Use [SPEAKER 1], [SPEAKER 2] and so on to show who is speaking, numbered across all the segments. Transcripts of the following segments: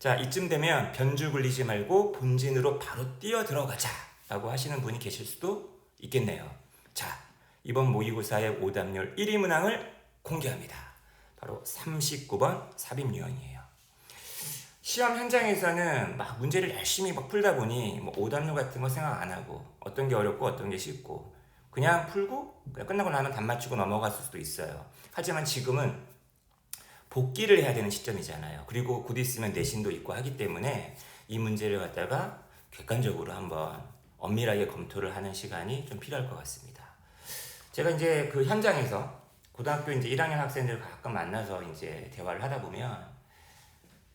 [SPEAKER 1] 자, 이쯤 되면 변주 굴리지 말고 본진으로 바로 뛰어 들어가자 라고 하시는 분이 계실 수도 있겠네요. 자, 이번 모의고사의 오답률 1위 문항을 공개합니다. 바로 39번 삽입유형이에요. 시험 현장에서는 막 문제를 열심히 막 풀다 보니 뭐 오답률 같은 거 생각 안 하고 어떤 게 어렵고 어떤 게 쉽고 그냥 풀고 그냥 끝나고 나면 답 맞추고 넘어갔을 수도 있어요. 하지만 지금은 복기를 해야 되는 시점이잖아요. 그리고 곧 있으면 내신도 있고 하기 때문에 이 문제를 갖다가 객관적으로 한번 엄밀하게 검토를 하는 시간이 좀 필요할 것 같습니다. 제가 이제 그 현장에서 고등학교 이제 1학년 학생들 가끔 만나서 이제 대화를 하다 보면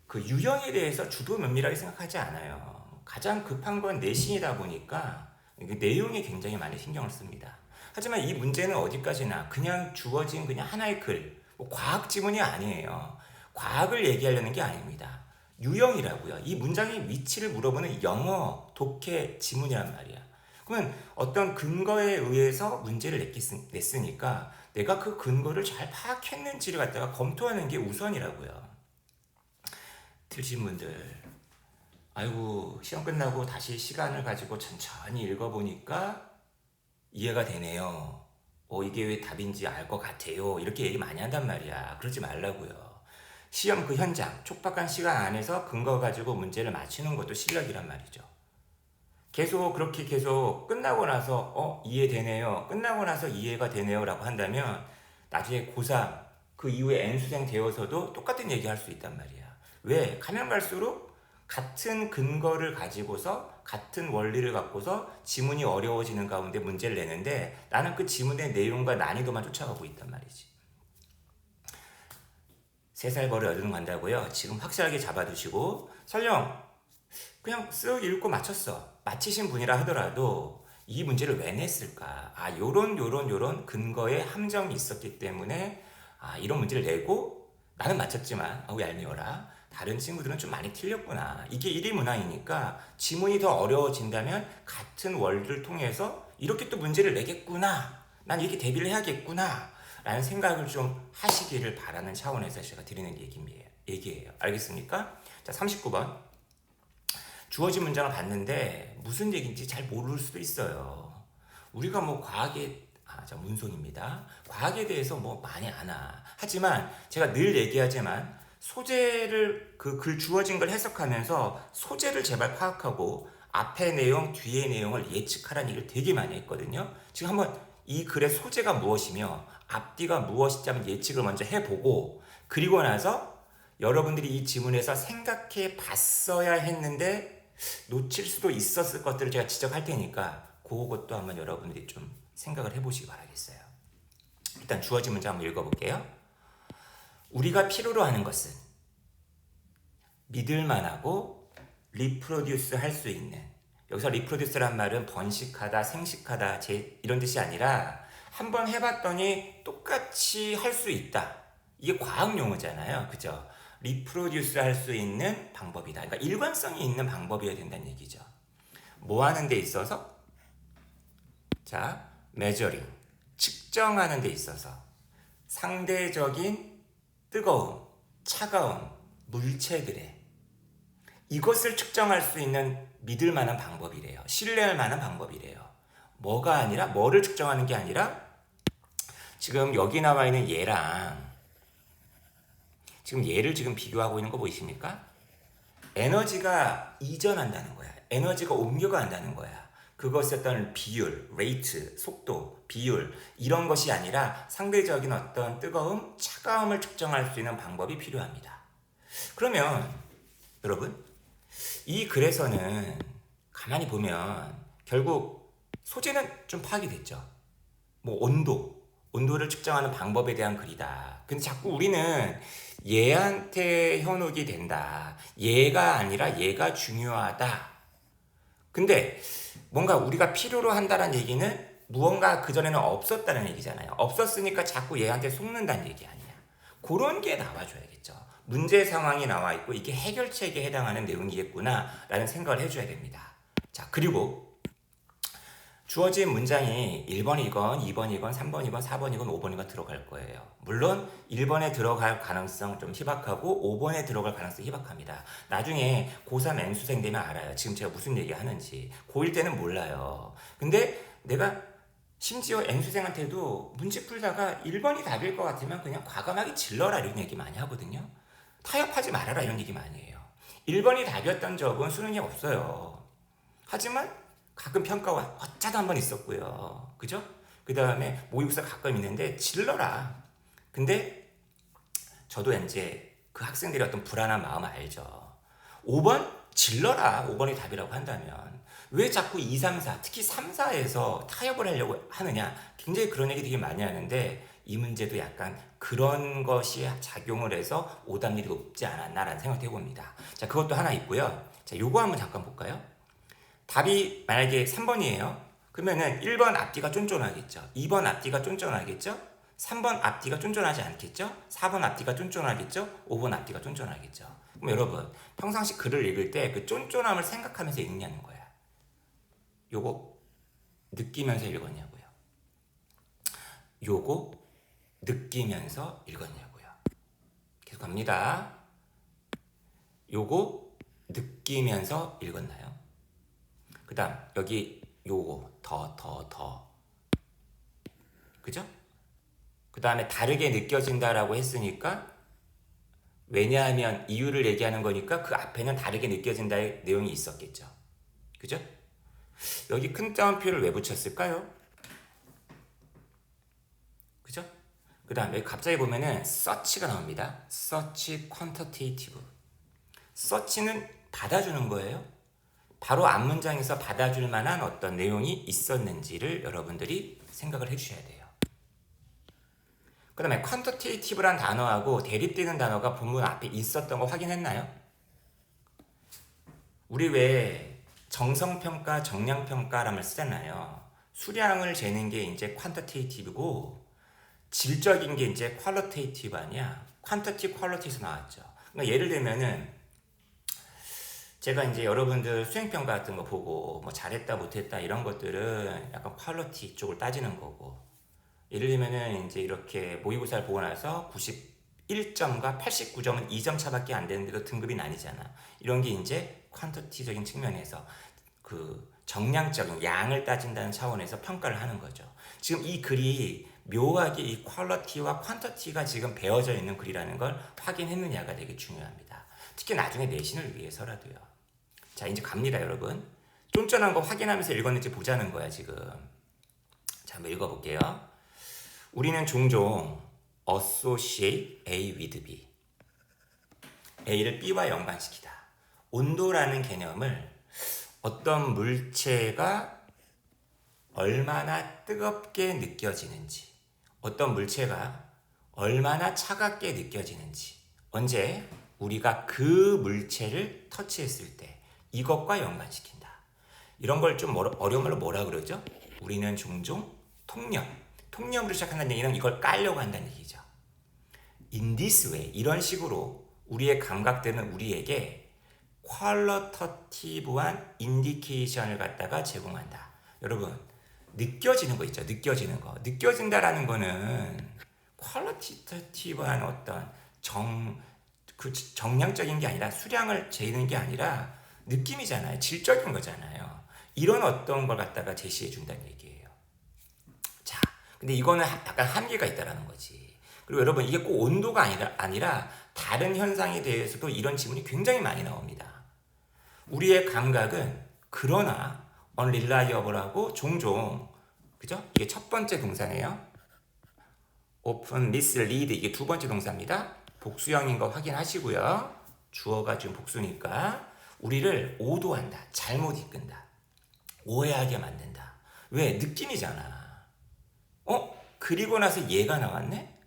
[SPEAKER 1] 그 유형에 대해서 주도 면밀하게 생각하지 않아요. 가장 급한 건 내신이다 보니까 내용에 굉장히 많이 신경을 씁니다. 하지만 이 문제는 어디까지나 그냥 주어진 그냥 하나의 글, 뭐 과학 지문이 아니에요. 과학을 얘기하려는 게 아닙니다. 유형이라고요. 이 문장의 위치를 물어보는 영어, 독해 지문이란 말이야. 그러면 어떤 근거에 의해서 문제를 냈으니까 내가 그 근거를 잘 파악했는지를 갖다가 검토하는 게 우선이라고요. 들으신 분들, 아이고 시험 끝나고 다시 시간을 가지고 천천히 읽어보니까 이해가 되네요. 이게 왜 답인지 알 것 같아요. 이렇게 얘기 많이 한단 말이야. 그러지 말라고요. 시험 그 현장, 촉박한 시간 안에서 근거 가지고 문제를 맞추는 것도 실력이란 말이죠. 계속 그렇게 계속 끝나고 나서 이해되네요. 끝나고 나서 이해가 되네요. 라고 한다면 나중에 고3 그 이후에 N수생 되어서도 똑같은 얘기 할 수 있단 말이야. 왜? 가면 갈수록 같은 근거를 가지고서 같은 원리를 갖고서 지문이 어려워지는 가운데 문제를 내는데 나는 그 지문의 내용과 난이도만 쫓아가고 있단 말이지. 3살 벌에 얻은 간다고요? 지금 확실하게 잡아두시고 설령 그냥 쓱 읽고 맞췄어. 맞히신 분이라 하더라도 이 문제를 왜 냈을까? 요런 근거에 함정이 있었기 때문에 이런 문제를 내고 나는 맞췄지만 얄미워라. 다른 친구들은 좀 많이 틀렸구나. 이게 1위 문항이니까 지문이 더 어려워진다면 같은 원리를 통해서 이렇게 또 문제를 내겠구나. 난 이렇게 대비를 해야겠구나. 라는 생각을 좀 하시기를 바라는 차원에서 제가 드리는 얘기예요. 알겠습니까? 자, 39번. 주어진 문장을 봤는데 무슨 얘기인지 잘 모를 수도 있어요. 우리가 뭐 과학에 문송입니다. 과학에 대해서 뭐 많이 아나. 하지만 제가 늘 얘기하지만 소재를 그 글 주어진 걸 해석하면서 소재를 제발 파악하고 앞의 내용, 뒤의 내용을 예측하라는 얘기를 되게 많이 했거든요. 지금 한번 이 글의 소재가 무엇이며 앞뒤가 무엇인지 한번 예측을 먼저 해보고 그리고 나서 여러분들이 이 지문에서 생각해 봤어야 했는데 놓칠 수도 있었을 것들을 제가 지적할 테니까 그것도 한번 여러분들이 좀 생각을 해보시기 바라겠어요. 일단 주어진 문장 한번 읽어볼게요. 우리가 필요로 하는 것은 믿을만하고 리프로듀스 할 수 있는, 여기서 리프로듀스란 말은 번식하다, 생식하다 이런 뜻이 아니라 한번 해봤더니 똑같이 할 수 있다. 이게 과학 용어잖아요. 그죠? 리프로듀스 할 수 있는 방법이다. 그러니까 일관성이 있는 방법이어야 된다는 얘기죠. 뭐 하는 데 있어서? 자, measuring, 측정하는 데 있어서 상대적인 뜨거움, 차가움, 물체들의 이것을 측정할 수 있는 믿을 만한 방법이래요. 신뢰할 만한 방법이래요. 뭐가 아니라, 뭐를 측정하는 게 아니라 지금 여기 나와 있는 얘랑 지금 얘를 지금 비교하고 있는 거 보이십니까? 에너지가 이전한다는 거야. 에너지가 옮겨간다는 거야. 그것의 어떤 비율, 레이트, 속도, 비율 이런 것이 아니라 상대적인 어떤 뜨거움, 차가움을 측정할 수 있는 방법이 필요합니다. 그러면 여러분 이 글에서는 가만히 보면 결국 소재는 좀 파악이 됐죠. 뭐 온도를 측정하는 방법에 대한 글이다. 근데 자꾸 우리는 얘한테 현혹이 된다. 얘가 아니라 얘가 중요하다. 근데 뭔가 우리가 필요로 한다는 얘기는 무언가 그전에는 없었다는 얘기잖아요. 없었으니까 자꾸 얘한테 속는다는 얘기 아니야. 그런 게 나와줘야겠죠. 문제 상황이 나와 있고 이게 해결책에 해당하는 내용이겠구나 라는 생각을 해줘야 됩니다. 자, 그리고 주어진 문장이 1번이건 2번이건 3번이건 4번이건 5번이건 들어갈 거예요. 물론 1번에 들어갈 가능성 좀 희박하고 5번에 들어갈 가능성이 희박합니다. 나중에 고3 N수생 되면 알아요. 지금 제가 무슨 얘기 하는지. 고1 때는 몰라요. 근데 내가 심지어 N수생한테도 문제 풀다가 1번이 답일 것 같으면 그냥 과감하게 질러라 이런 얘기 많이 하거든요. 타협하지 말아라 이런 얘기 많이 해요. 1번이 답이었던 적은 수능에 없어요. 하지만 가끔 평가와 어쩌다 한 번 있었고요. 그죠? 그 다음에 모의고사 가끔 있는데 질러라. 근데 저도 이제 그 학생들의 어떤 불안한 마음을 알죠. 5번? 질러라. 5번이 답이라고 한다면. 왜 자꾸 2, 3, 4, 특히 3, 4에서 타협을 하려고 하느냐. 굉장히 그런 얘기 되게 많이 하는데 이 문제도 약간 그런 것이 작용을 해서 오답률이 높지 않았나라는 생각을 해봅니다. 자, 그것도 하나 있고요. 자, 요거 한번 잠깐 볼까요? 답이 만약에 3번이에요. 그러면은 1번 앞뒤가 쫀쫀하겠죠. 2번 앞뒤가 쫀쫀하겠죠. 3번 앞뒤가 쫀쫀하지 않겠죠. 4번 앞뒤가 쫀쫀하겠죠. 5번 앞뒤가 쫀쫀하겠죠. 그럼 여러분 평상시 글을 읽을 때 그 쫀쫀함을 생각하면서 읽냐는 거야. 요거 느끼면서 읽었냐고요. 요거 느끼면서 읽었냐고요. 계속 갑니다. 요거 느끼면서 읽었나요? 그 다음 여기 요거 더 그죠? 그 다음에 다르게 느껴진다라고 했으니까 왜냐하면 이유를 얘기하는 거니까 그 앞에는 다르게 느껴진다의 내용이 있었겠죠. 그죠? 여기 큰 따옴표를 왜 붙였을까요? 그죠? 그 다음에 갑자기 보면은 search가 나옵니다. search quantitative. search는 받아주는 거예요. 바로 앞문장에서 받아줄 만한 어떤 내용이 있었는지를 여러분들이 생각을 해주셔야 돼요. 그 다음에 quantitative란 단어하고 대립되는 단어가 본문 앞에 있었던 거 확인했나요? 우리 왜 정성평가, 정량평가라는 말 쓰잖아요. 수량을 재는 게 이제 quantitative고 질적인 게 이제 qualitative 아니야. quantity, quality에서 나왔죠. 그러니까 예를 들면은 제가 이제 여러분들 수행평가 같은 거 보고 뭐 잘했다 못했다 이런 것들은 약간 퀄리티 쪽을 따지는 거고 예를 들면은 이제 이렇게 모의고사를 보고 나서 91점과 89점은 2점 차밖에 안 되는데도 등급이 나뉘잖아. 이런 게 이제 퀀터티적인 측면에서 그 정량적인 양을 따진다는 차원에서 평가를 하는 거죠. 지금 이 글이 묘하게 이 퀄리티와 퀀터티가 지금 배어져 있는 글이라는 걸 확인했느냐가 되게 중요합니다. 특히 나중에 내신을 위해서라도요. 자, 이제 갑니다, 여러분. 쫀쫀한 거 확인하면서 읽었는지 보자는 거야, 지금. 자, 한번 읽어볼게요. 우리는 종종 associate A with B. A를 B와 연관시키다. 온도라는 개념을 어떤 물체가 얼마나 뜨겁게 느껴지는지, 어떤 물체가 얼마나 차갑게 느껴지는지, 언제 우리가 그 물체를 터치했을 때 이것과 연관시킨다. 이런 걸 좀 어려운 말로 뭐라 그러죠? 우리는 종종 통념으로 시작한다는 얘기는 이걸 깔려고 한다는 얘기죠. In this way, 이런 식으로 우리의 감각들은 우리에게 퀄리터티브한 인디케이션을 갖다가 제공한다. 여러분, 느껴지는 거 있죠? 느껴지는 거. 느껴진다라는 거는 퀄리티티브한 어떤 정량적인 게 아니라 수량을 재는 게 아니라 느낌이잖아요. 질적인 거잖아요. 이런 어떤 걸 갖다가 제시해 준다는 얘기예요. 자, 근데 이거는 약간 한계가 있다라는 거지. 그리고 여러분 이게 꼭 온도가 아니라 다른 현상에 대해서도 이런 질문이 굉장히 많이 나옵니다. 우리의 감각은 그러나 unreliable하고 종종 그죠? 이게 첫 번째 동사네요. often mislead 이게 두 번째 동사입니다. 복수형인 거 확인하시고요. 주어가 지금 복수니까 우리를 오도한다. 잘못 이끈다. 오해하게 만든다. 왜? 느낌이잖아. 그리고 나서 얘가 나왔네?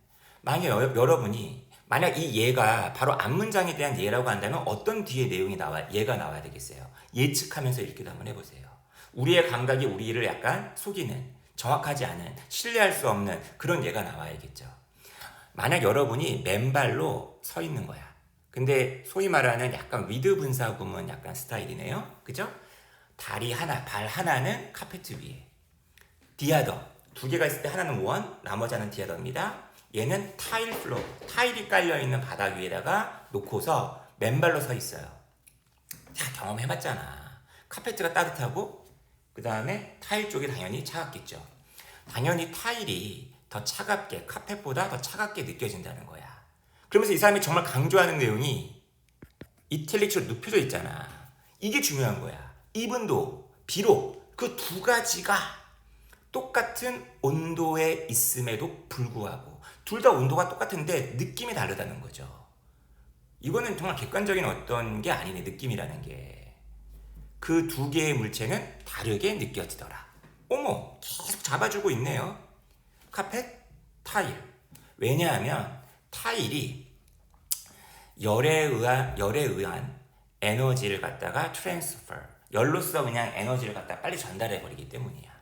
[SPEAKER 1] 여러분이 만약 이 얘가 바로 앞문장에 대한 얘라고 한다면 어떤 뒤에 내용이 얘가 나와야 되겠어요? 예측하면서 읽기도 한번 해보세요. 우리의 감각이 우리를 약간 속이는, 정확하지 않은, 신뢰할 수 없는 그런 얘가 나와야겠죠. 만약 여러분이 맨발로 서 있는 거야. 근데 소위 말하는 약간 위드 분사 구문 약간 스타일이네요. 그죠? 다리 하나, 발 하나는 카페트 위에. 디아더. 두 개가 있을 때 하나는 원, 나머지 하나는 디아더입니다. 얘는 타일 플로어, 타일이 깔려있는 바닥 위에다가 놓고서 맨발로 서 있어요. 자, 경험해봤잖아. 카페트가 따뜻하고 그 다음에 타일 쪽이 당연히 차갑겠죠. 당연히 타일이 더 차갑게, 카펫보다 더 차갑게 느껴진다는 거야. 그러면서 이 사람이 정말 강조하는 내용이 이탈릭으로 눕혀져 있잖아. 이게 중요한 거야. 이분도 비록 그 두 가지가 똑같은 온도에 있음에도 불구하고 둘 다 온도가 똑같은데 느낌이 다르다는 거죠. 이거는 정말 객관적인 어떤 게 아니네. 느낌이라는 게. 그 두 개의 물체는 다르게 느껴지더라. 어머, 계속 잡아주고 있네요. 카펫, 타일. 왜냐하면 타일이 열에 의한 에너지를 갖다가 트랜스퍼, 열로서 그냥 에너지를 갖다 빨리 전달해 버리기 때문이야.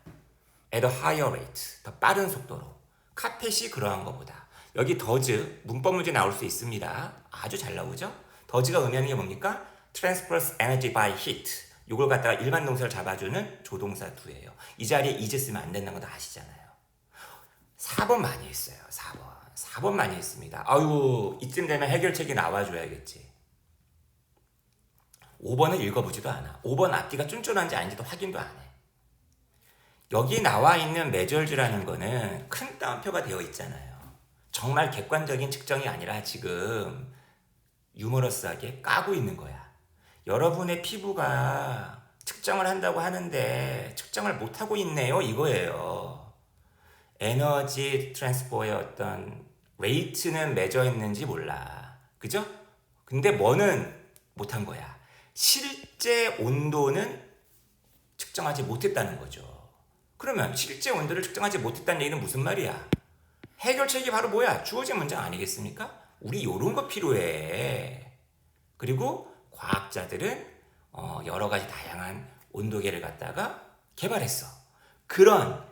[SPEAKER 1] at a higher rate, 더 빠른 속도로. 카펫이 그러한 것보다. 여기 does, 문법 문제 나올 수 있습니다. 아주 잘 나오죠? does가 의미하는 게 뭡니까? transfers energy by heat. 이걸 갖다가 일반 동사를 잡아주는 조동사 do예요. 이 자리에 is 쓰면 안 된다는 거 다 아시잖아요. 4번 많이 했어요. 4번 많이 했습니다. 아유, 이쯤 되면 해결책이 나와줘야겠지. 5번은 읽어보지도 않아. 5번 앞뒤가 쫀쫀한지 아닌지도 확인도 안 해. 여기 나와 있는 메저즈라는 거는 큰 따옴표가 되어 있잖아요. 정말 객관적인 측정이 아니라 지금 유머러스하게 까고 있는 거야. 여러분의 피부가 측정을 한다고 하는데 측정을 못하고 있네요. 이거예요. 에너지 트랜스포의 어떤 웨이트는 매저했는지 몰라. 그죠? 근데 뭐는 못한 거야. 실제 온도는 측정하지 못했다는 거죠. 그러면 실제 온도를 측정하지 못했다는 얘기는 무슨 말이야? 해결책이 바로 뭐야? 주어진 문장 아니겠습니까? 우리 요런 거 필요해. 그리고 과학자들은 여러 가지 다양한 온도계를 갖다가 개발했어. 그런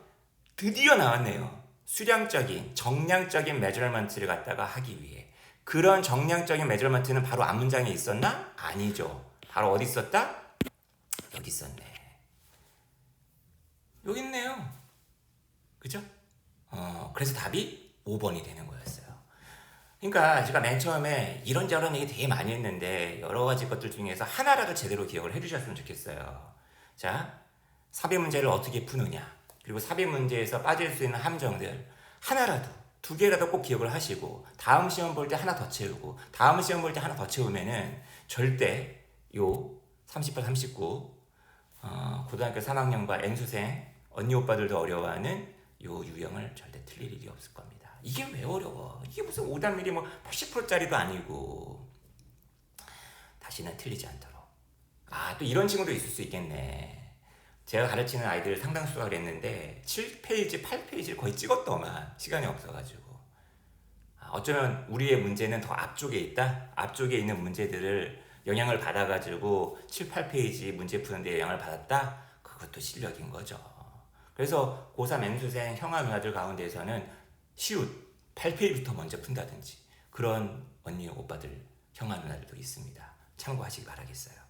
[SPEAKER 1] 드디어 나왔네요. 수량적인, 정량적인 메저먼트를 갖다가 하기 위해. 그런 정량적인 메저먼트는 바로 앞문장에 있었나? 아니죠. 바로 어디 있었다? 여기 있었네. 여기 있네요. 그죠? 그래서 답이 5번이 되는 거였어요. 그러니까 제가 맨 처음에 이런저런 얘기 되게 많이 했는데 여러 가지 것들 중에서 하나라도 제대로 기억을 해주셨으면 좋겠어요. 자, 삽입 문제를 어떻게 푸느냐, 그리고 삽입 문제에서 빠질 수 있는 함정들 하나라도, 두 개라도 꼭 기억을 하시고 다음 시험 볼 때 하나 더 채우고 다음 시험 볼 때 하나 더 채우면은 절대 요 38, 39 고등학교 3학년과 N수생 언니 오빠들도 어려워하는 요 유형을 절대 틀릴 일이 없을 겁니다. 이게 왜 어려워? 이게 무슨 5단밀이 뭐 80%짜리도 아니고. 다시는 틀리지 않도록. 또 이런 친구도 있을 수 있겠네. 제가 가르치는 아이들 상당수가 그랬는데 7페이지, 8페이지를 거의 찍었더만 시간이 없어가지고. 어쩌면 우리의 문제는 더 앞쪽에 있다? 앞쪽에 있는 문제들을 영향을 받아가지고 7, 8페이지 문제 푸는데 영향을 받았다? 그것도 실력인 거죠. 그래서 고3 N수생 형아 누나들 가운데에서는 시웃 8페이지부터 먼저 푼다든지 그런 언니 오빠들 형아 누나들도 있습니다. 참고하시기 바라겠어요.